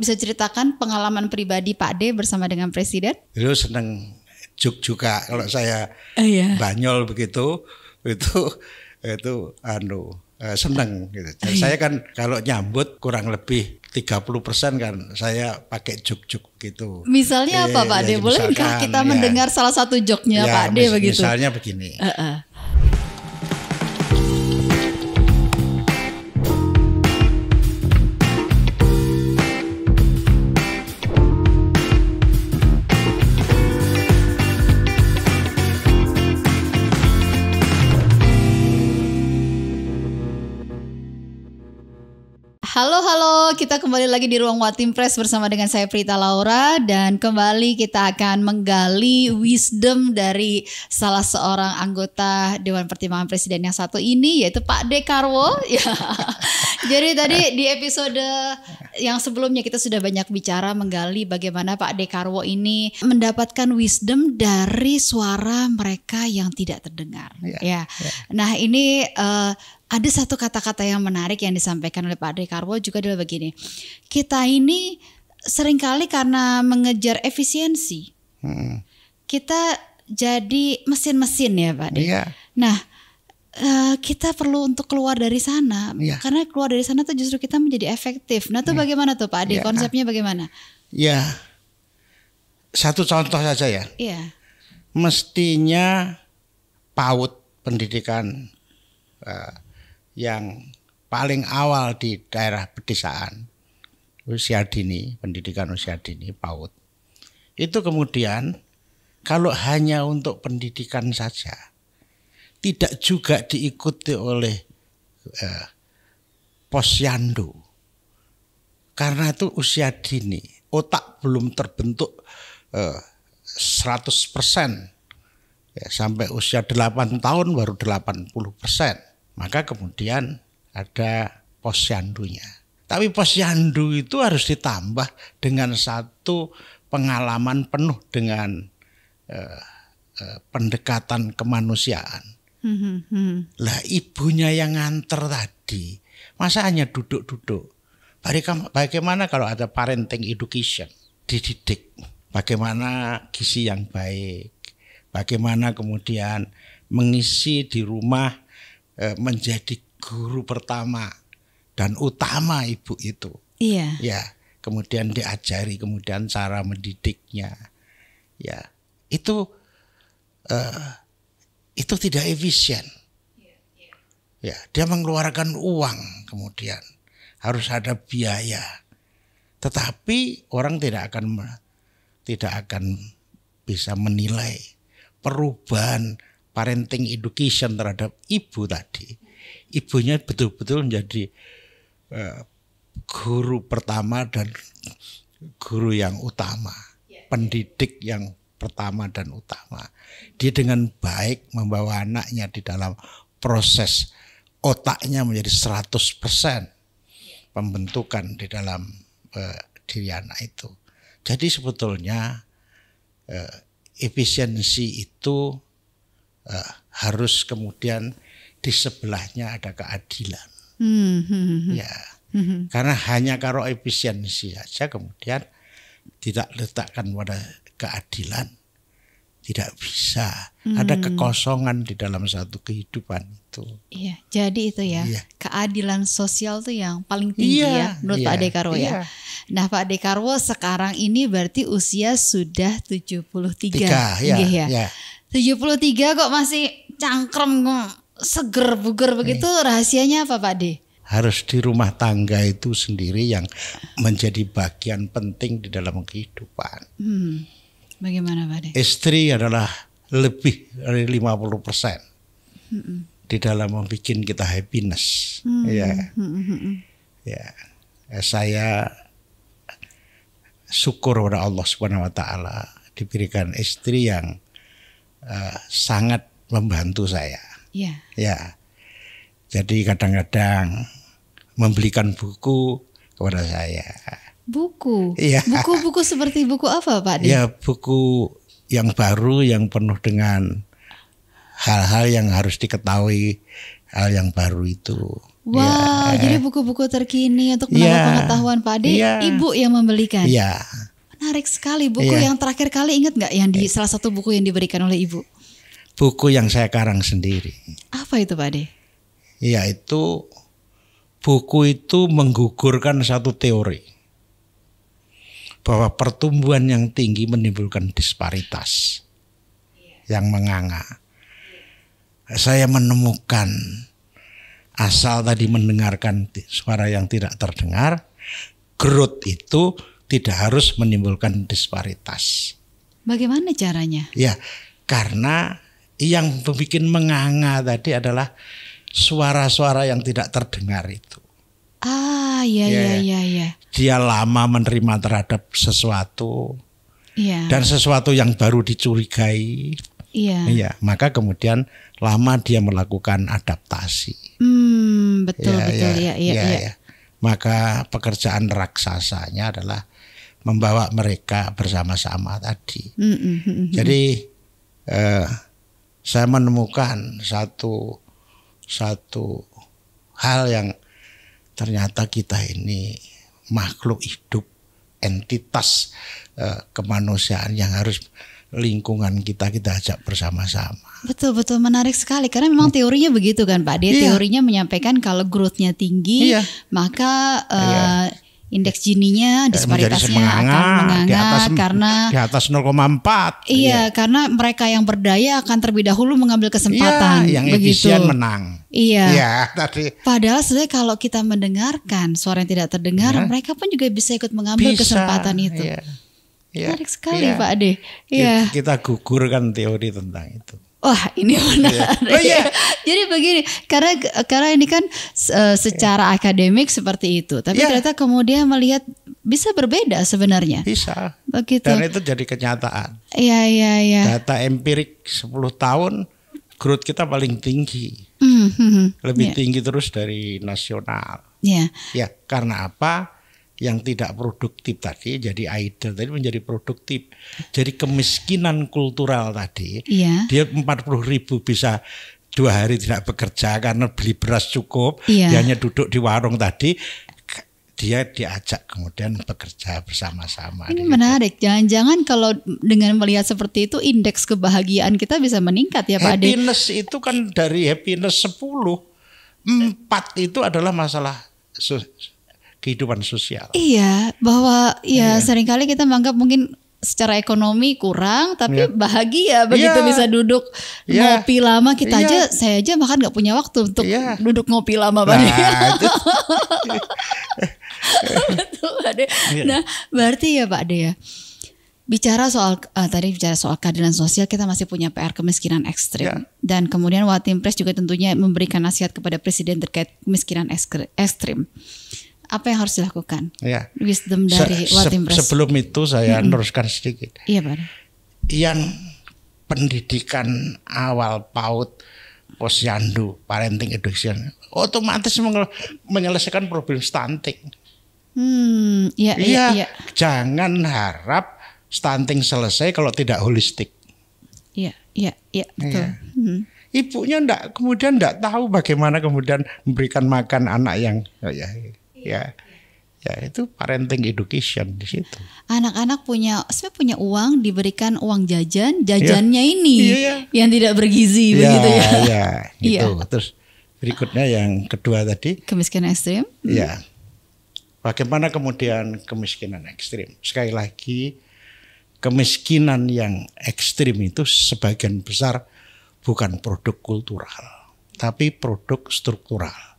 bisa ceritakan pengalaman pribadi Pak D bersama dengan Presiden? Dulu seneng juk-juga kalau saya Iya. banyol begitu itu seneng gitu. Dan saya kan kalau nyambut kurang lebih 30% kan saya pakai juk-juk gitu. Misalnya apa Pak D? Bolehkah kita mendengar salah satu joknya Pak D begitu? Misalnya begini. Halo, kita kembali lagi di Ruang Watim Press bersama dengan saya Prita Laura. Dan kembali kita akan menggali wisdom dari salah seorang anggota Dewan Pertimbangan Presiden yang satu ini, yaitu Pak Dekarwo. Ya. Jadi tadi di episode yang sebelumnya kita sudah banyak bicara menggali bagaimana Pak Dekarwo ini mendapatkan wisdom dari suara mereka yang tidak terdengar. Ya. Nah ini ada satu kata-kata yang menarik yang disampaikan oleh Pak Dekarwo juga adalah begini. Kita ini seringkali karena mengejar efisiensi, kita jadi mesin-mesin ya Pak De. Iya. Nah kita perlu untuk keluar dari sana, karena keluar dari sana tuh justru kita menjadi efektif. Nah itu bagaimana tuh Pak De? Konsepnya bagaimana? Ya, satu contoh saja ya. Iya. Mestinya PAUD pendidikan yang paling awal di daerah pedesaan, usia dini, pendidikan usia dini, PAUD. Itu kemudian kalau hanya untuk pendidikan saja, tidak juga diikuti oleh posyandu. Karena itu usia dini, otak belum terbentuk 100%. Ya, sampai usia 8 tahun baru 80%. Maka kemudian ada posyandunya. Tapi posyandu itu harus ditambah dengan satu pengalaman penuh dengan pendekatan kemanusiaan. Lah ibunya yang nganter tadi, masa hanya duduk-duduk? Bagaimana kalau ada parenting education, dididik, bagaimana gizi yang baik, bagaimana kemudian mengisi di rumah menjadi guru pertama dan utama ibu itu. Iya. Ya, kemudian diajari kemudian cara mendidiknya. Ya, itu tidak efisien. Ya, dia mengeluarkan uang, kemudian harus ada biaya. Tetapi orang tidak akan bisa menilai perubahan parenting education terhadap ibu tadi. Ibunya betul-betul menjadi guru pertama dan guru yang utama, pendidik yang pertama dan utama. Dia dengan baik membawa anaknya di dalam proses otaknya menjadi 100% pembentukan di dalam diri anak itu. Jadi sebetulnya efisiensi itu harus kemudian di sebelahnya ada keadilan. Ya, karena hanya kalau efisiensi saja kemudian tidak letakkan pada keadilan, tidak bisa. Ada kekosongan di dalam satu kehidupan itu. Iya, jadi itu ya, keadilan sosial tuh yang paling tinggi menurut Pak Dekarwo ya. Nah Pak Dekarwo sekarang ini berarti usia sudah 73. 73 kok masih cangkrem, seger buger begitu, rahasianya apa Pak De? Harus di rumah tangga itu sendiri yang menjadi bagian penting di dalam kehidupan. Bagaimana Pak De? Istri adalah lebih dari 50% di dalam membuat kita happiness. Saya syukur pada Allah Subhanahu Wa Taala diberikan istri yang sangat membantu saya. Ya, jadi kadang-kadang membelikan buku kepada saya. Buku? Iya. Buku-buku seperti buku apa Pak De? Ya, buku yang baru yang penuh dengan hal-hal yang harus diketahui, hal yang baru itu. Wow, jadi buku-buku terkini untuk menambah pengetahuan Pak Ade, Ibu yang membelikan. Iya. Menarik sekali. Buku yang terakhir kali ingat nggak yang di salah satu buku yang diberikan oleh Ibu? Buku yang saya karang sendiri. Apa itu Pak Ade? Iya, itu buku itu menggugurkan satu teori bahwa pertumbuhan yang tinggi menimbulkan disparitas yang menganga. Saya menemukan asal tadi mendengarkan suara yang tidak terdengar, growth itu tidak harus menimbulkan disparitas. Bagaimana caranya? Ya, karena yang membuat menganga tadi adalah suara-suara yang tidak terdengar itu. Iya. Dia lama menerima terhadap sesuatu. Iya. Dan sesuatu yang baru dicurigai. Iya, maka kemudian lama dia melakukan adaptasi. Betul. Maka pekerjaan raksasanya adalah membawa mereka bersama-sama tadi. Jadi saya menemukan satu hal yang ternyata kita ini makhluk hidup, entitas kemanusiaan yang harus lingkungan kita ajak bersama-sama. Betul, menarik sekali karena memang teorinya begitu kan Pak Ade. Teorinya menyampaikan kalau growth-nya tinggi, maka indeks Gini-nya, disparitasnya akan menganga karena di atas 0,4. Iya, karena mereka yang berdaya akan terlebih dahulu mengambil kesempatan. Yang begitu. Efisien menang. Iya. Tadi. Padahal sebenarnya kalau kita mendengarkan suara yang tidak terdengar, mereka pun juga bisa ikut mengambil kesempatan itu. Menarik sekali Pak Ade. Kita gugurkan teori tentang itu. Wah, ini menarik. Jadi begini, karena ini kan secara akademik seperti itu, tapi ternyata kemudian melihat bisa berbeda sebenarnya. Bisa. Begitu. Dan itu jadi kenyataan. Iya. Data empirik 10 tahun growth kita paling tinggi. Lebih tinggi terus dari nasional. Ya, karena apa? Yang tidak produktif tadi jadi idle tadi menjadi produktif. Jadi kemiskinan kultural tadi, dia 40.000 bisa 2 hari tidak bekerja karena beli beras cukup, dia hanya duduk di warung tadi, dia diajak kemudian bekerja bersama-sama. Ini menarik. Jangan-jangan kalau dengan melihat seperti itu indeks kebahagiaan kita bisa meningkat ya Pak Ade. Happiness itu kan dari happiness 10, 4 itu adalah masalah kehidupan sosial. Iya, bahwa seringkali kita menganggap mungkin secara ekonomi kurang, tapi bahagia begitu bisa duduk ngopi lama. Saya aja makan nggak punya waktu untuk duduk ngopi lama Pak. Betul Pak Ade. Nah, berarti ya Pak Ade ya. Bicara soal keadilan sosial, kita masih punya PR kemiskinan ekstrim. Dan kemudian Watim Press juga tentunya memberikan nasihat kepada Presiden terkait kemiskinan ekstrim. Apa yang harus dilakukan? Wisdom dari Watim Press. Sebelum itu saya meneruskan sedikit. Iya Pak. Yang pendidikan awal PAUD, posyandu, parenting education otomatis menyelesaikan problem stunting. Iya. Jangan harap stunting selesai kalau tidak holistik. Iya, betul. Ibunya kemudian enggak tahu bagaimana kemudian memberikan makan anak yang Ya itu parenting education di situ. Anak-anak punya uang, diberikan uang jajannya ini yang tidak bergizi begitu ya. Gitu. Terus berikutnya yang kedua tadi kemiskinan ekstrim. Ya. Bagaimana kemudian kemiskinan ekstrim? Sekali lagi kemiskinan yang ekstrim itu sebagian besar bukan produk kultural, tapi produk struktural.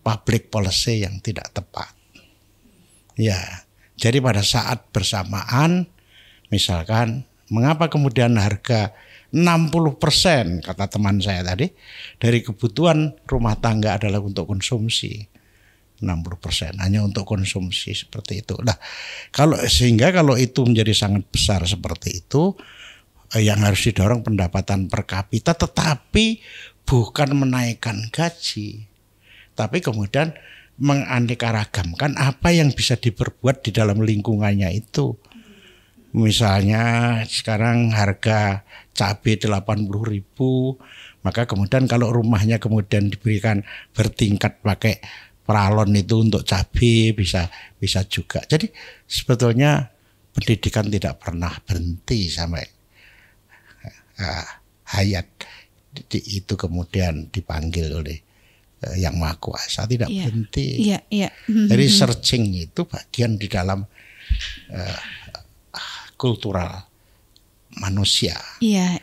Public policy yang tidak tepat. Ya, jadi pada saat bersamaan, misalkan, mengapa kemudian harga 60% kata teman saya tadi dari kebutuhan rumah tangga adalah untuk konsumsi, 60% hanya untuk konsumsi seperti itu. Nah, sehingga kalau itu menjadi sangat besar seperti itu, yang harus didorong pendapatan per kapita, tetapi bukan menaikkan gaji. Tapi kemudian menganeka-ragamkan apa yang bisa diperbuat di dalam lingkungannya itu. Misalnya sekarang harga cabai 80.000, Maka kemudian kalau rumahnya kemudian diberikan bertingkat pakai peralon itu untuk cabai bisa juga. Jadi sebetulnya pendidikan tidak pernah berhenti sampai hayat itu kemudian dipanggil oleh Yang Maha Kuasa, tidak berhenti. Jadi searching itu bagian di dalam kultural manusia,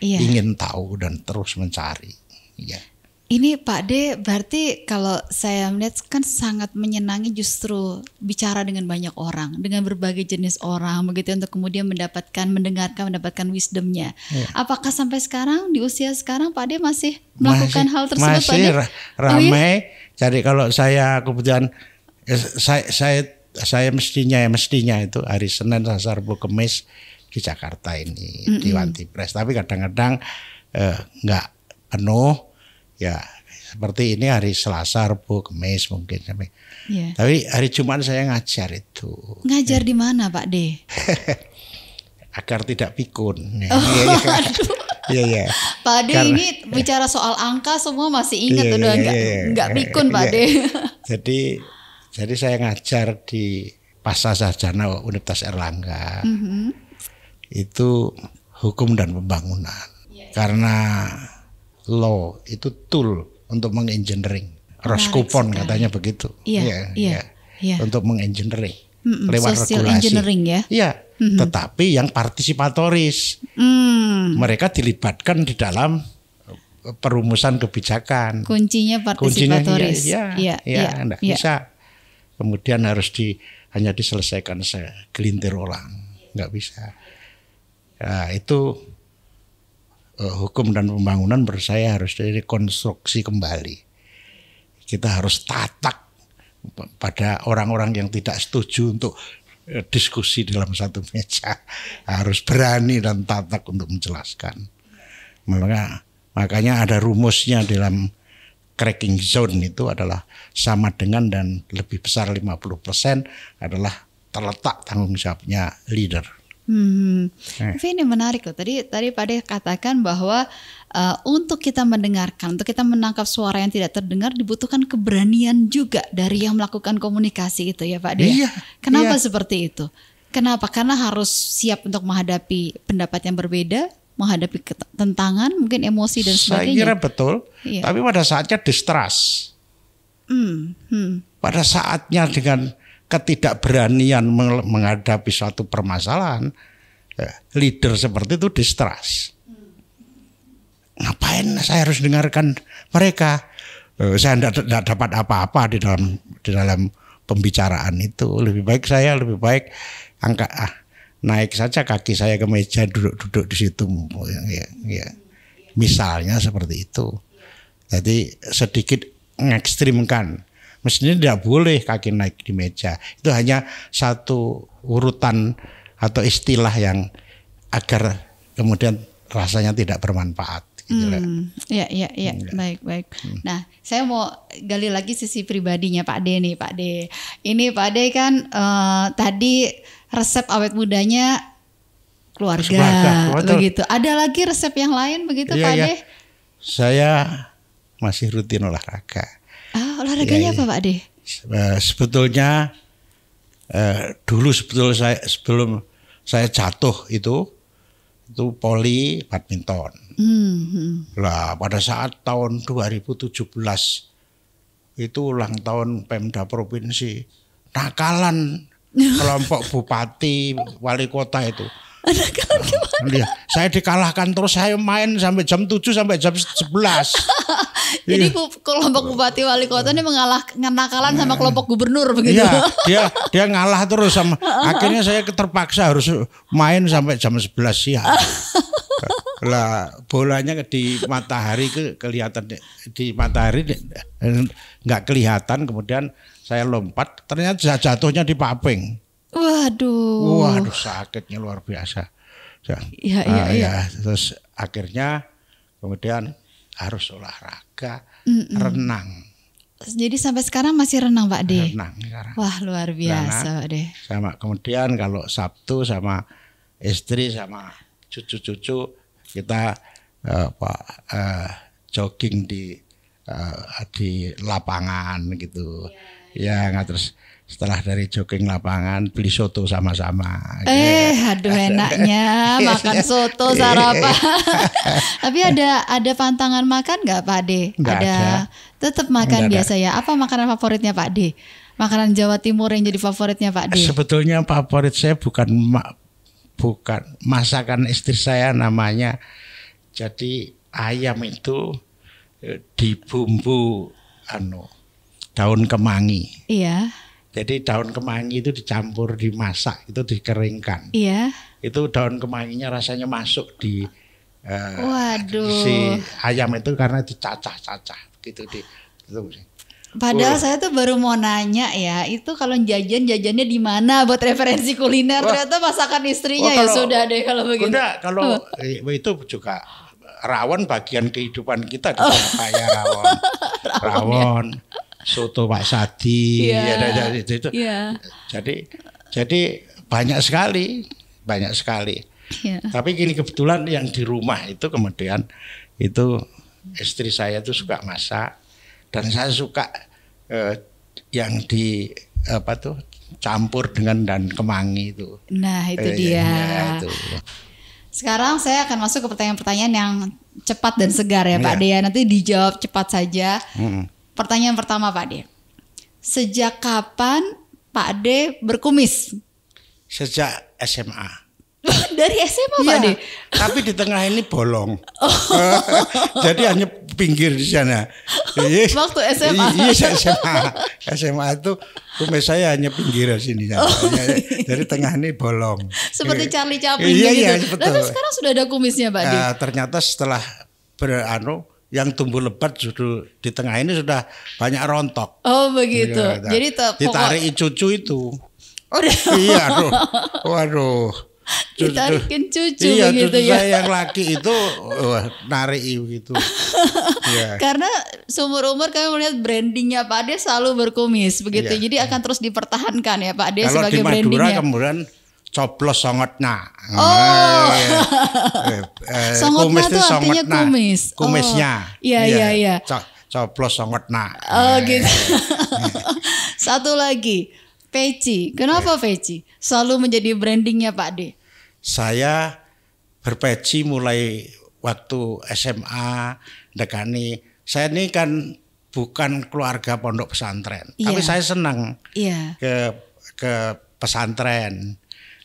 ingin tahu dan terus mencari. Ini Pak D, berarti kalau saya melihat kan sangat menyenangi justru bicara dengan banyak orang, dengan berbagai jenis orang, begitu untuk kemudian mendapatkan wisdomnya. Apakah sampai sekarang di usia sekarang Pak D masih melakukan hal tersebut? Masih ramai. Jadi kalau saya kebetulan saya mestinya itu hari Senin, Selasa, Rabu, Kamis di Jakarta ini di Wanti Press. Tapi kadang-kadang nggak penuh. Ya seperti ini hari Selasa, Rabu, Kamis mungkin. Tapi hari Jumat saya ngajar itu. Ngajar di mana Pak D? Agar tidak pikun. Pak D ini bicara soal angka semua masih ingat udah nggak pikun Pak D. Jadi saya ngajar di Pasca Sarjana Universitas Erlangga. Itu hukum dan pembangunan. Karena law itu tool untuk mengengineering. Roskupon katanya begitu. Untuk mengengineering lewat social regulasi. Engineering ya. Iya, tetapi yang partisipatoris. Mereka dilibatkan di dalam perumusan kebijakan. Kuncinya partisipatoris. Enggak bisa. Kemudian harus hanya diselesaikan segelintir orang. Enggak bisa. Nah, itu hukum dan pembangunan menurut saya harus direkonstruksi kembali. Kita harus tatak pada orang-orang yang tidak setuju untuk diskusi dalam satu meja. Harus berani dan tatak untuk menjelaskan. Makanya ada rumusnya dalam cracking zone itu adalah sama dengan dan lebih besar 50% adalah terletak tanggung jawabnya leader. Tapi ini menarik loh. Tadi Pak De katakan bahwa untuk kita mendengarkan, untuk kita menangkap suara yang tidak terdengar dibutuhkan keberanian juga dari yang melakukan komunikasi itu ya Pak De. Kenapa seperti itu? Kenapa? Karena harus siap untuk menghadapi pendapat yang berbeda, menghadapi tentangan, mungkin emosi dan sebagainya. Saya kira betul. Tapi pada saatnya distrust. Pada saatnya dengan ketidakberanian menghadapi suatu permasalahan, leader seperti itu distrust. Ngapain saya harus dengarkan mereka? Saya tidak dapat apa-apa di dalam pembicaraan itu. Lebih baik naik saja kaki saya ke meja, duduk di situ. Misalnya seperti itu. Jadi sedikit mengekstrimkan. Mestinya tidak boleh kaki naik di meja. Itu hanya satu urutan atau istilah yang agar kemudian rasanya tidak bermanfaat. Baik. Nah, saya mau gali lagi sisi pribadinya Pak D nih, Pak D. Ini Pak D kan tadi resep awet mudanya keluarga begitu. Ada lagi resep yang lain begitu Pak D? Saya masih rutin olahraga. Olahraganya apa Pak De? Sebetulnya dulu sebelum saya jatuh itu poli badminton. Lah pada saat tahun 2017 itu ulang tahun Pemda Provinsi, nakalan kelompok bupati wali kota itu. Saya dikalahkan terus, saya main sampai jam 7 sampai jam 11. Jadi kelompok bupati wali kota ini nakalan sama kelompok gubernur begitu. Iya, dia ngalah terus sama. Akhirnya saya terpaksa harus main sampai jam 11 siang. Lah bolanya di matahari kelihatan, di matahari nggak kelihatan, kemudian saya lompat, ternyata jatuhnya di paping. Waduh, sakitnya luar biasa. Terus akhirnya kemudian harus olahraga, renang. Jadi sampai sekarang masih renang Pak De? Renang sekarang. Wah luar biasa Pak De. Sama kemudian kalau Sabtu sama istri sama cucu-cucu kita jogging di lapangan gitu. Ya, terus setelah dari jogging lapangan beli soto sama-sama. Aduh enaknya makan soto sarapan. Tapi ada pantangan makan nggak Pak Ade? Nggak ada. Tetap makan Nggak biasa ya. Apa makanan favoritnya Pak Ade? Makanan Jawa Timur yang jadi favoritnya Pak Ade? Sebetulnya favorit saya bukan masakan istri saya namanya. Jadi ayam itu dibumbu daun kemangi. Iya. Jadi daun kemangi itu dicampur dimasak, itu dikeringkan. Iya. Itu daun kemanginya rasanya masuk di Waduh. si ayam itu karena dicacah-cacah gitu Padahal saya tuh baru mau nanya ya, itu kalau jajannya di mana buat referensi kuliner? Ternyata masakan istrinya ya sudah deh kalau begitu. Kalau itu juga rawon bagian kehidupan kita di kayak rawon, soto Pak Sadi, itu. Yeah. Jadi banyak sekali. Yeah. Tapi gini, kebetulan yang di rumah itu kemudian itu istri saya tuh suka masak dan saya suka yang di campur dengan dan kemangi itu. Nah itu dia. Ya, itu. Sekarang saya akan masuk ke pertanyaan-pertanyaan yang cepat dan segar ya Pak Ade. Nanti dijawab cepat saja. Pertanyaan pertama Pak Ade. Sejak kapan Pak Ade berkumis? Sejak SMA. Dari SMA Pak Ade? Tapi di tengah ini bolong. Jadi hanya pinggir di sana. Waktu SMA? Iya SMA itu kumis saya hanya pinggir di sini. Dari tengah ini bolong. Seperti Charlie Chaplin gitu. Iya, tapi sekarang sudah ada kumisnya Pak Ade? Ternyata setelah yang tumbuh lebat justru di tengah ini sudah banyak rontok. Oh begitu. Jadi ditarik cucu itu. Iya, waduh. Ditarikin cucu iya, begitu ya. Saya yang laki itu narik gitu. Ya. Karena seumur umur kami melihat brandingnya Pak Ade selalu berkumis begitu. Jadi akan terus dipertahankan ya Pak Ade sebagai brandingnya. Kalau di Madura kemudian coplos songotna. Songotna itu artinya kumis. Kumisnya. Iya. Coplos songotna. Gitu. Satu lagi, peci. Kenapa peci? Selalu menjadi brandingnya Pak Ade. Saya berpeci mulai waktu SMA dekani. Saya ini kan bukan keluarga pondok pesantren, tapi saya senang ke pesantren.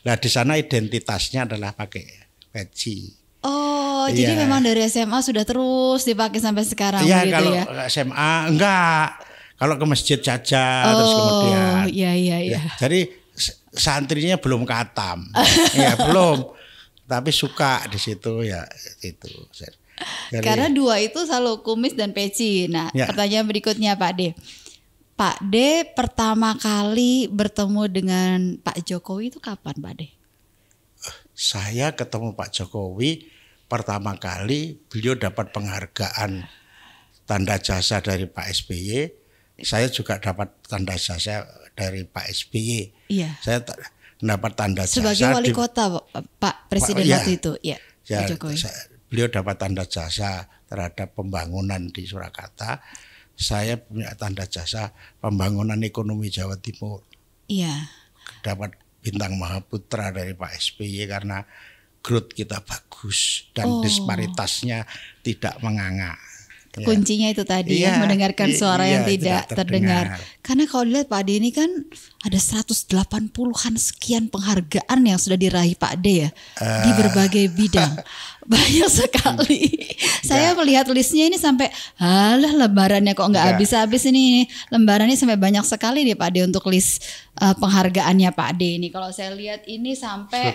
Nah di sana identitasnya adalah pakai peci. Oh, jadi memang dari SMA sudah terus dipakai sampai sekarang gitu kalau ya? Kalau SMA enggak. Kalau ke masjid saja terus kemudian. Iya. Jadi santrinya belum katam. Belum. Tapi suka di situ ya itu. Jadi, karena dua itu selalu kumis dan peci. Nah, pertanyaan berikutnya Pak Ade. Pak Ade pertama kali bertemu dengan Pak Jokowi itu kapan Pak Ade? Saya ketemu Pak Jokowi pertama kali beliau dapat penghargaan tanda jasa dari Pak SBY. Saya juga dapat tanda jasa dari Pak SBY. Iya. Saya dapat tanda jasa sebagai wali kota Pak Presiden waktu itu. Pak Jokowi. Beliau dapat tanda jasa terhadap pembangunan di Surakarta. Saya punya tanda jasa pembangunan ekonomi Jawa Timur. Iya. Dapat bintang Mahaputra dari Pak SBY karena growth kita bagus dan disparitasnya tidak menganga. Kuncinya itu tadi mendengarkan suara yang tidak terdengar. Karena kalau dilihat Pak Ade ini kan ada 180-an sekian penghargaan yang sudah diraih Pak Ade ya di berbagai bidang. Banyak sekali. Saya melihat listnya ini sampai lembarannya kok nggak habis-habis ini. Lembarannya sampai banyak sekali nih Pak Ade untuk list penghargaannya Pak Ade ini. Kalau saya lihat ini sampai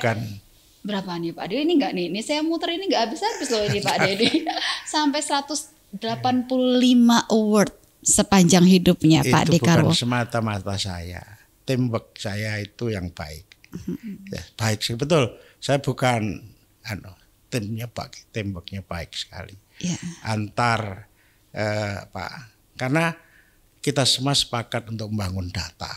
berapa nih Pak Ade? Ini enggak nih. Ini saya muter ini enggak habis-habis loh ini Pak Ade. Sampai 185 award sepanjang hidupnya Pak Ade Karwo. Itu bukan semata-mata saya. Teamwork saya itu yang baik. Baik sih betul. Saya bukan teamworknya baik sekali. Antar Pak. Karena kita semua sepakat untuk membangun data.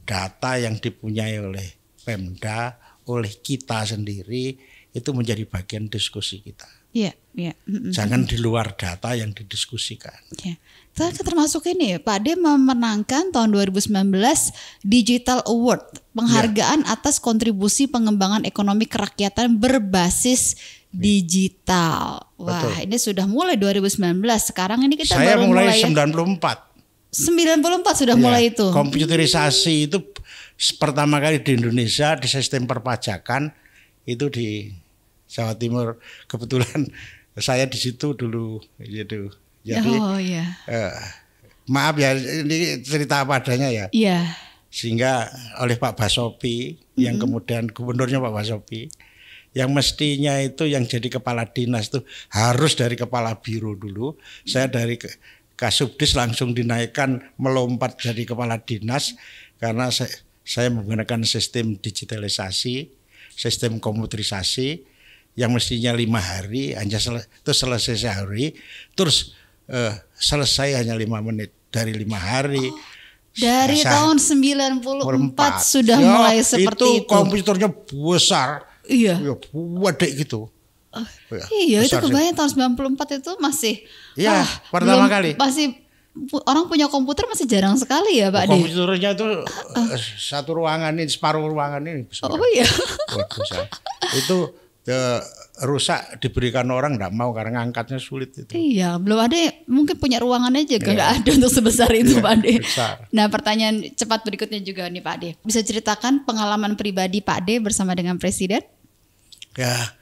Data yang dipunyai oleh Pemda, oleh kita sendiri itu menjadi bagian diskusi kita. Iya, iya. Jangan di luar data yang didiskusikan. Ya. Termasuk ini Pak D memenangkan tahun 2019 Digital Award, penghargaan atas kontribusi pengembangan ekonomi kerakyatan berbasis digital. Wah, betul. Ini sudah mulai 2019. Sekarang ini kita saya baru mulai ya. 94 sudah mulai itu. Komputerisasi itu pertama kali di Indonesia di sistem perpajakan itu di Jawa Timur. Kebetulan saya di situ dulu gitu. Jadi maaf ya, ini cerita apa adanya ya. Iya. Sehingga oleh Pak Basopi yang kemudian gubernurnya Pak Basopi, yang mestinya itu yang jadi kepala dinas itu harus dari kepala biro dulu. Saya dari Kasubdis langsung dinaikkan melompat jadi kepala dinas karena saya menggunakan sistem digitalisasi, sistem komputerisasi yang mestinya 5 hari hanya itu selesai sehari, terus selesai hanya 5 menit dari 5 hari. Dari tahun 94 sudah mulai seperti itu. Komputernya besar. Iya. Wadik gitu. Iya, itu kebayang tahun 94 itu masih. Iya, pertama kali. Masih orang punya komputer masih jarang sekali ya, Pak D. Komputernya itu satu ruangan ini, separuh ruangan ini. Besar. Oh iya. Itu rusak diberikan orang nggak mau karena ngangkatnya sulit itu. Iya, belum ada, mungkin punya ruangan aja nggak ada untuk sebesar itu, Pak D. Besar. Nah, pertanyaan cepat berikutnya juga nih Pak D. Bisa ceritakan pengalaman pribadi Pak D bersama dengan Presiden? Ya,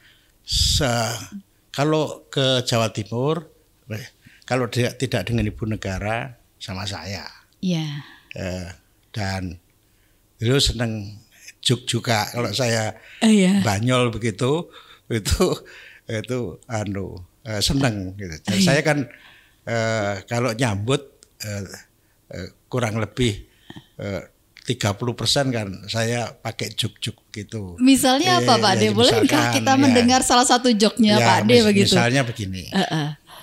kalau ke Jawa Timur, kalau tidak dengan ibu negara sama saya. Iya. Dan itu senang juga kalau saya banyol begitu itu senang gitu. Dan saya kan kalau nyambut kurang lebih 30% kan saya pakai juk-juk gitu. Misalnya apa Pak D? Bolehkah kita mendengar salah satu joknya Pak D begitu? Misalnya begini.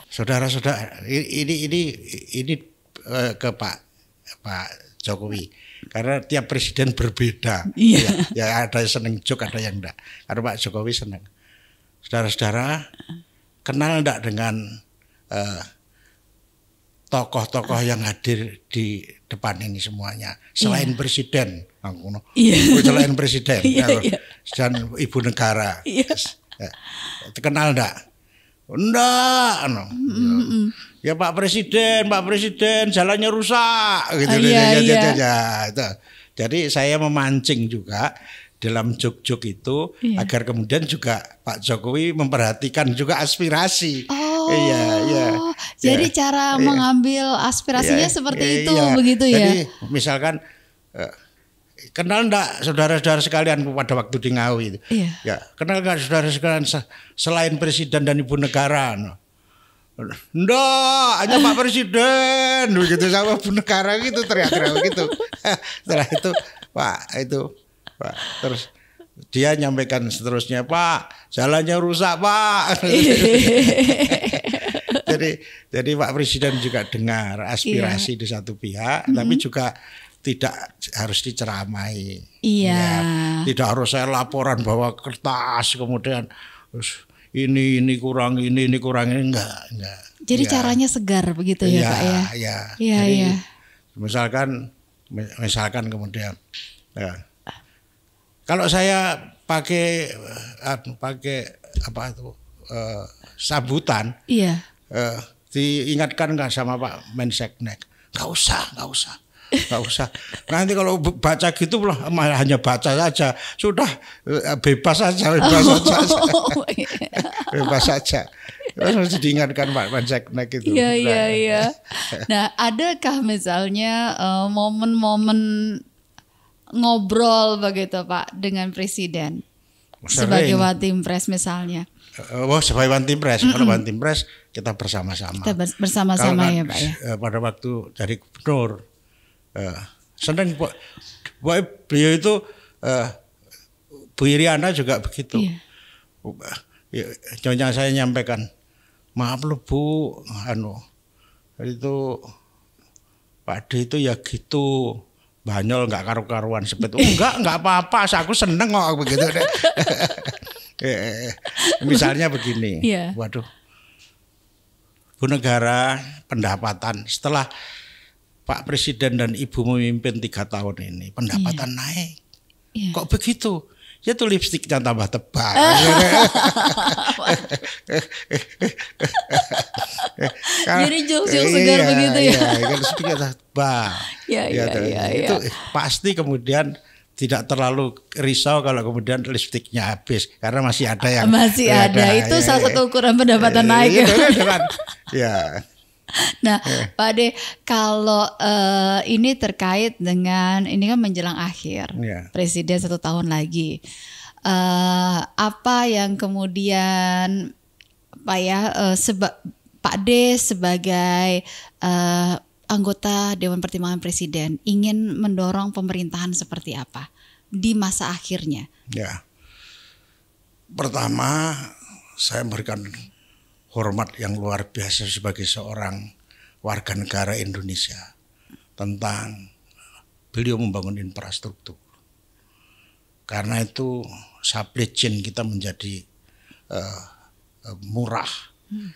Saudara-saudara, ini ke Pak Jokowi. Karena tiap presiden berbeda. Ya ada yang seneng jok, ada yang enggak. Karena Pak Jokowi seneng. Saudara-saudara, kenal enggak dengan tokoh-tokoh yang hadir di depan ini semuanya selain presiden, selain presiden dan ibu negara, kenal enggak? Enggak, ya Pak Presiden jalannya rusak gitu. Jadi saya memancing juga dalam jok-jok itu agar kemudian juga Pak Jokowi memperhatikan juga aspirasi. Jadi cara mengambil aspirasinya seperti itu begitu ya. Jadi misalkan kenal enggak saudara-saudara sekalian pada waktu di Ngawi itu? Ya, kenal enggak saudara sekalian selain presiden dan ibu negara? Enggak, hanya Pak Presiden begitu sama ibu negara gitu teriak-teriak gitu. Setelah itu Pak terus dia nyampaikan seterusnya, Pak, jalannya rusak, Pak. Jadi Pak Presiden juga dengar aspirasi di satu pihak, tapi juga tidak harus diceramai. Tidak harus saya laporan bawa kertas kemudian ini kurang ini enggak. Jadi caranya segar begitu ya Pak ya. Jadi, misalkan kemudian kalau saya pakai apa itu sambutan, diingatkan nggak sama Pak Menseknek? Nggak usah. Nanti kalau baca gitu malah hanya baca saja. Sudah bebas saja. Bebas saja. Terus diingatkan Pak Menseknek itu. Iya. Nah, adakah misalnya momen-momen ngobrol begitu Pak dengan Presiden sebagai Wantimpres misalnya? Sebagai Wantimpres, kalau Wantimpres kita bersama-sama. Kita bersama-sama ya Pak ya. Pada waktu jadi gubernur, senang beliau itu, Bu Iriana juga begitu. Nyonya saya nyampaikan, maaf loh Bu, itu Pak D itu ya gitu. Banyol nggak karu-karuan seperti enggak apa-apa, aku seneng kok begitu deh. Misalnya begini, Iya. waduh, Bu Negara pendapatan setelah Pak Presiden dan Ibu memimpin 3 tahun ini pendapatan naik. Iya. Kok begitu? Ya tuh lipstiknya tambah tebal. Jadi jokes yang segar begitu ya. Iya, kan lipstiknya tebal. Iya. Itu pasti kemudian tidak terlalu risau kalau kemudian lipstiknya habis karena masih ada yang Itu salah satu ukuran pendapatan naik. Ya. Nah, Pak Ade, kalau ini terkait dengan ini kan menjelang akhir, Presiden 1 tahun lagi, apa yang kemudian Pak Ade sebagai anggota Dewan Pertimbangan Presiden ingin mendorong pemerintahan seperti apa di masa akhirnya? Ya, pertama saya memberikan hormat yang luar biasa sebagai seorang warga negara Indonesia tentang beliau membangun infrastruktur. Karena itu supply chain kita menjadi murah.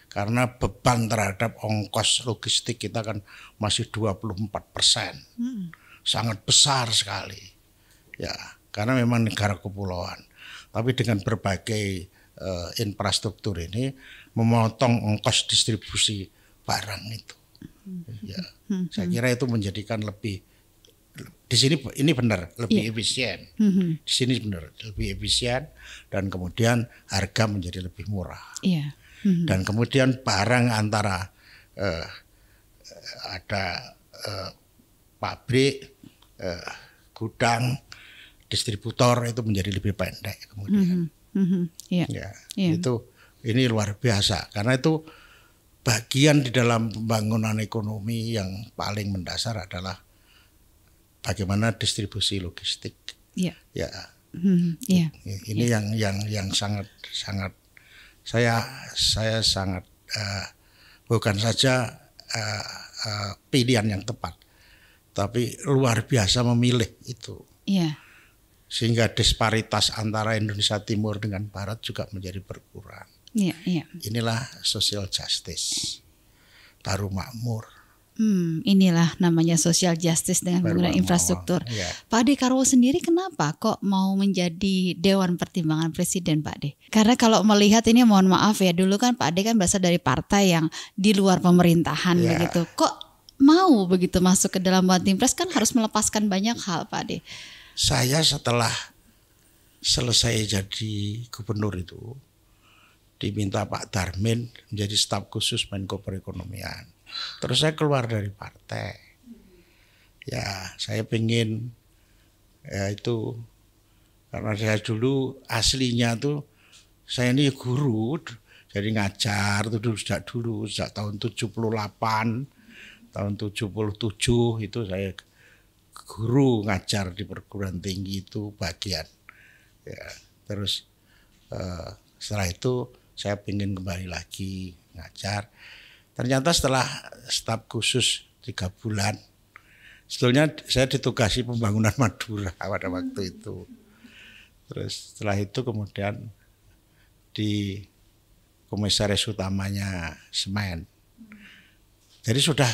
Karena beban terhadap ongkos logistik kita kan masih 24%. Sangat besar sekali. Ya, karena memang negara kepulauan. Tapi dengan berbagai infrastruktur ini memotong ongkos distribusi barang itu. Ya, saya kira itu menjadikan lebih di sini ini benar lebih efisien. Di sini benar lebih efisien dan kemudian harga menjadi lebih murah. Dan kemudian barang antara ada pabrik, gudang, distributor itu menjadi lebih pendek kemudian. Itu ini luar biasa karena itu bagian di dalam pembangunan ekonomi yang paling mendasar adalah bagaimana distribusi logistik. Ini yang sangat saya sangat bukan saja pilihan yang tepat, tapi luar biasa memilih itu. Sehingga disparitas antara Indonesia Timur dengan Barat juga menjadi berkurang. Inilah social justice, baru makmur. Inilah namanya social justice dengan pembangunan infrastruktur. Pak Ade Karwo sendiri kenapa kok mau menjadi Dewan Pertimbangan Presiden, Pak Ade? Karena kalau melihat ini mohon maaf ya, dulu kan Pak Ade kan berasal dari partai yang di luar pemerintahan begitu. Kok mau begitu masuk ke dalam One Team Press, kan harus melepaskan banyak hal, Pak Ade. Saya setelah selesai jadi gubernur itu diminta Pak Darmin menjadi staf khusus Menko Perekonomian. Terus saya keluar dari partai. Ya, saya pengen itu karena saya dulu aslinya tuh saya ini guru, jadi ngajar tuh sejak tahun 78, tahun 77 itu saya guru ngajar di perguruan tinggi itu bagian. Ya, terus setelah itu saya pengen kembali lagi ngajar. Ternyata setelah staf khusus 3 bulan, sebetulnya saya ditugasi pembangunan Madura pada waktu itu. Terus setelah itu kemudian di komisaris utamanya Semen. Jadi sudah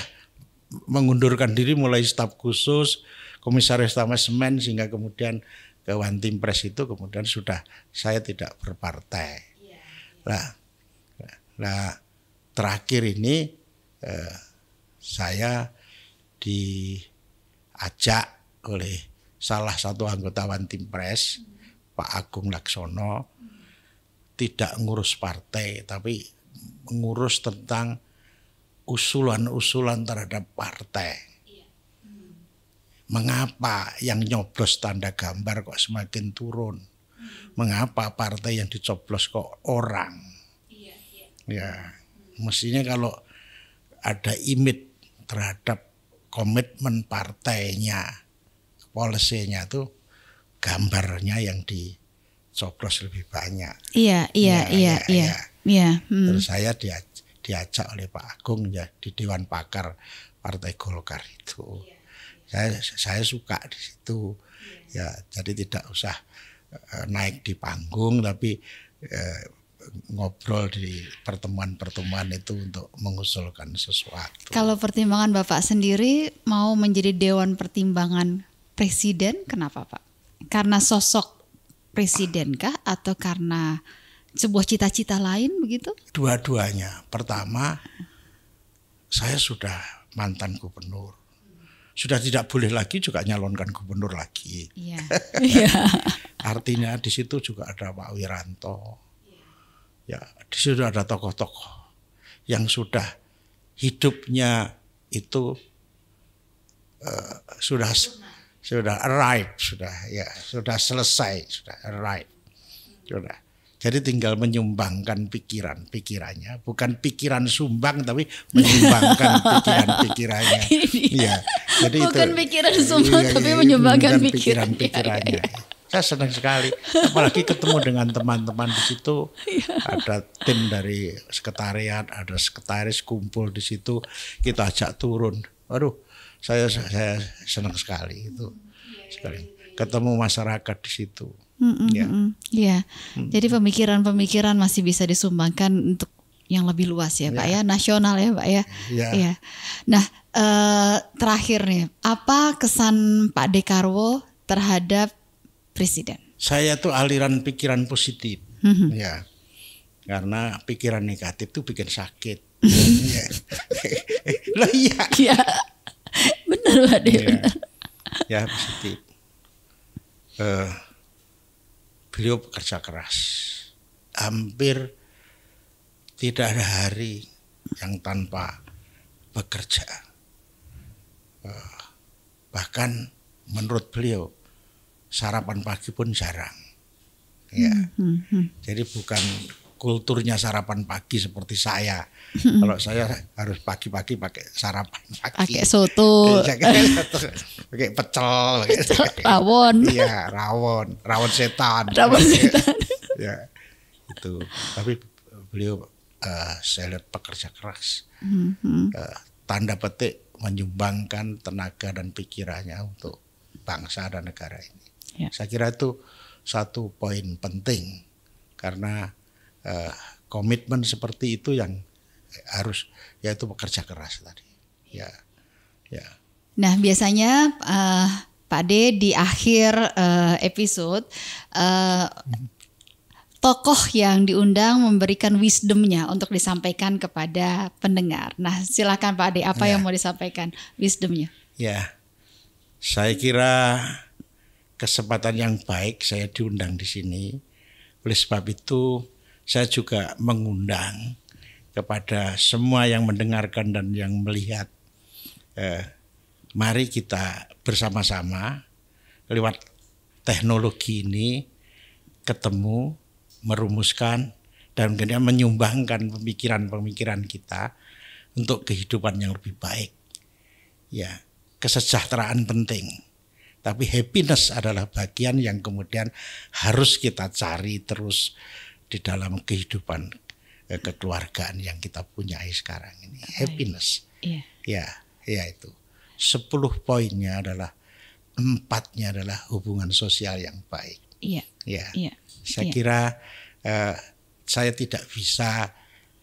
mengundurkan diri mulai staf khusus, komisaris utama Semen, sehingga kemudian ke One Team Press itu kemudian sudah saya tidak berpartai. Nah, terakhir ini saya diajak oleh salah satu anggota One Team Press, Pak Agung Laksono, tidak ngurus partai tapi ngurus tentang usulan-usulan terhadap partai. Mengapa yang nyoblos tanda gambar kok semakin turun? Mengapa partai yang dicoblos kok orang? Ya, mestinya kalau ada image terhadap komitmen partainya, polisinya tuh gambarnya yang dicoblos lebih banyak. Iya. Terus saya diajak oleh Pak Agung ya di Dewan Pakar Partai Golkar itu. Saya suka di situ. Ya, jadi tidak usah naik di panggung tapi ngobrol di pertemuan-pertemuan itu untuk mengusulkan sesuatu. Kalau pertimbangan Bapak sendiri mau menjadi Dewan Pertimbangan Presiden, kenapa Pak? Karena sosok presiden kah atau karena sebuah cita-cita lain begitu? Dua-duanya. Pertama, saya sudah mantan gubernur. Sudah tidak boleh lagi juga nyalonkan gubernur lagi. Iya. Artinya di situ juga ada Pak Wiranto. Ya, di situ ada tokoh-tokoh yang sudah hidupnya itu sudah arrive, sudah selesai, sudah arrive. Sudah. Jadi tinggal menyumbangkan pikirannya, bukan pikiran sumbang tapi menyumbangkan pikirannya. Iya. Jadi bukan itu, pikiran sumbang tapi menyumbangkan pikirannya. Saya senang sekali, apalagi ketemu dengan teman-teman di situ. Ada tim dari sekretariat, ada sekretaris kumpul di situ, kita ajak turun. Waduh, saya senang sekali itu. Sekali ketemu masyarakat di situ. Iya. Jadi pemikiran-pemikiran masih bisa disumbangkan untuk yang lebih luas ya Pak ya, nasional ya Pak ya. Iya. Nah, terakhir nih, apa kesan Pak Dekarwo terhadap presiden? Saya tuh aliran pikiran positif. Ya. Karena pikiran negatif tuh bikin sakit. Loh iya. Iya. Benar Pak De. Ya, positif. Beliau bekerja keras, hampir tidak ada hari yang tanpa bekerja. Bahkan menurut beliau sarapan pagi pun jarang. Ya, jadi bukan kulturnya sarapan pagi seperti saya. Kalau saya harus pagi-pagi pakai sarapan pagi. Pakai soto. Pakai pecel. Rawon. Iya, rawon setan. Ya, itu. Tapi beliau saya lihat pekerja keras. Tanda petik menyumbangkan tenaga dan pikirannya untuk bangsa dan negara ini. Ya. Saya kira itu satu poin penting karena komitmen seperti itu yang harus, yaitu bekerja keras tadi. Ya. Nah biasanya Pak D di akhir episode tokoh yang diundang memberikan wisdomnya untuk disampaikan kepada pendengar. Nah silakan Pak D, apa yang mau disampaikan wisdomnya? Ya, saya kira kesempatan yang baik saya diundang di sini. Oleh sebab itu saya juga mengundang kepada semua yang mendengarkan dan yang melihat, mari kita bersama-sama lewat teknologi ini ketemu, merumuskan dan kemudian menyumbangkan pemikiran-pemikiran kita untuk kehidupan yang lebih baik. Ya, kesejahteraan penting, tapi happiness adalah bagian yang kemudian harus kita cari terus di dalam kehidupan kekeluargaan yang kita punyai sekarang ini. Happiness. Ya itu. 10 poinnya adalah 4-nya adalah hubungan sosial yang baik. Saya kira saya tidak bisa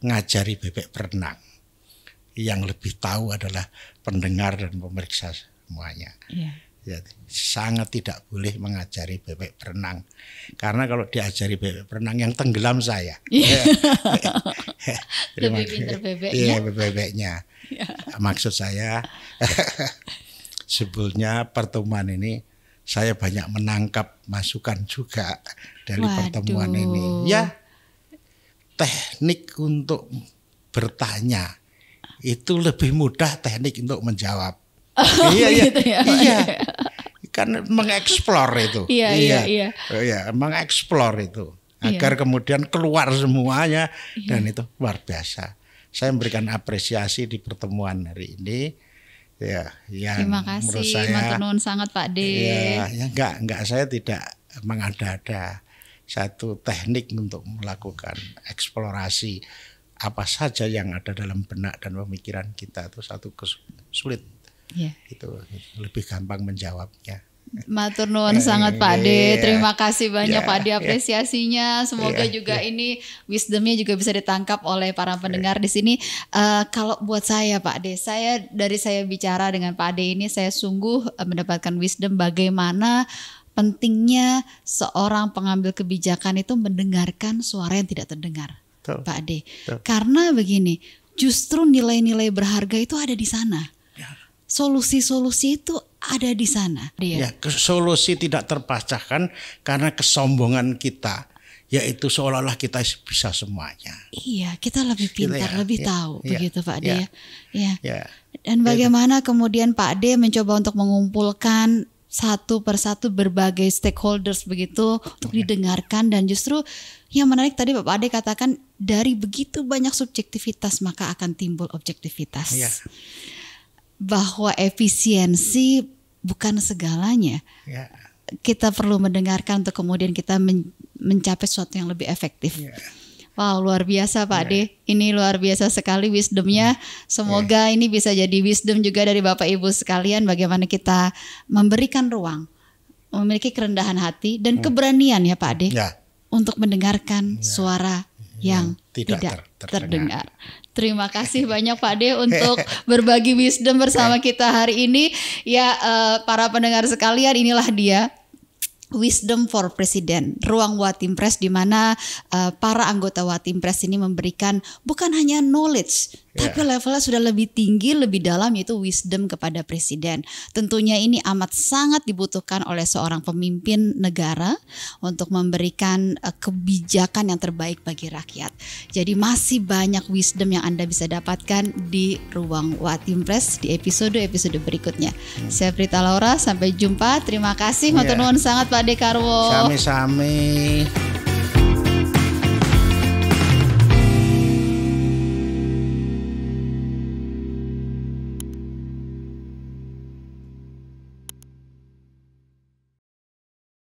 ngajari bebek berenang. Yang lebih tahu adalah pendengar dan pemeriksa semuanya. Ya, sangat tidak boleh mengajari bebek berenang karena kalau diajari bebek berenang yang tenggelam saya. Lebih pintar bebeknya. Iya, bebeknya. Maksud saya sebetulnya pertemuan ini saya banyak menangkap masukan juga dari pertemuan ini. Ya, teknik untuk bertanya itu lebih mudah teknik untuk menjawab. Iya. Kan mengeksplor itu. Iya, mengeksplor itu agar kemudian keluar semuanya dan itu luar biasa. Saya memberikan apresiasi di pertemuan hari ini. Ya, yang terima kasih, menurut saya matur sangat Pak D. Ya enggak saya tidak mengada-ada satu teknik untuk melakukan eksplorasi apa saja yang ada dalam benak dan pemikiran kita itu satu sulit. Itu lebih gampang menjawabnya. Matur nuwun sangat Pak De. Terima kasih banyak Ya, Pak De apresiasinya. Semoga juga ini wisdomnya juga bisa ditangkap oleh para pendengar di sini. Kalau buat saya Pak De, saya bicara dengan Pak De ini saya sungguh mendapatkan wisdom bagaimana pentingnya seorang pengambil kebijakan itu mendengarkan suara yang tidak terdengar. Betul. Pak De. Betul. Karena begini, justru nilai-nilai berharga itu ada di sana. Solusi-solusi itu ada di sana. Ya, solusi tidak terpecahkan karena kesombongan kita, yaitu seolah-olah kita bisa semuanya. Iya, kita lebih pintar, lebih tahu, begitu Pak De. Ya. Dan bagaimana kemudian Pak De mencoba untuk mengumpulkan satu persatu berbagai stakeholders begitu untuk didengarkan, dan justru yang menarik tadi Pak De katakan dari begitu banyak subjektivitas maka akan timbul objektivitas. Ya. Bahwa efisiensi bukan segalanya. Ya. Kita perlu mendengarkan untuk kemudian kita mencapai sesuatu yang lebih efektif. Ya. Wow, luar biasa Pak De. Ini luar biasa sekali wisdomnya. Semoga ini bisa jadi wisdom juga dari Bapak Ibu sekalian bagaimana kita memberikan ruang, memiliki kerendahan hati dan keberanian ya Pak De untuk mendengarkan suara yang tidak terdengar. Terima kasih banyak Pak De untuk berbagi wisdom bersama kita hari ini. Ya, para pendengar sekalian, inilah dia Wisdom for President, ruang Watim Press di mana para anggota Watim Press ini memberikan bukan hanya knowledge, tapi levelnya sudah lebih tinggi, lebih dalam, yaitu wisdom kepada presiden. Tentunya ini amat sangat dibutuhkan oleh seorang pemimpin negara untuk memberikan kebijakan yang terbaik bagi rakyat. Jadi masih banyak wisdom yang Anda bisa dapatkan di ruang Watim Press di episode-episode berikutnya. Saya Prita Laura, sampai jumpa. Terima kasih. Matur nuwun sangat Pak De Karwo. Sami-sami.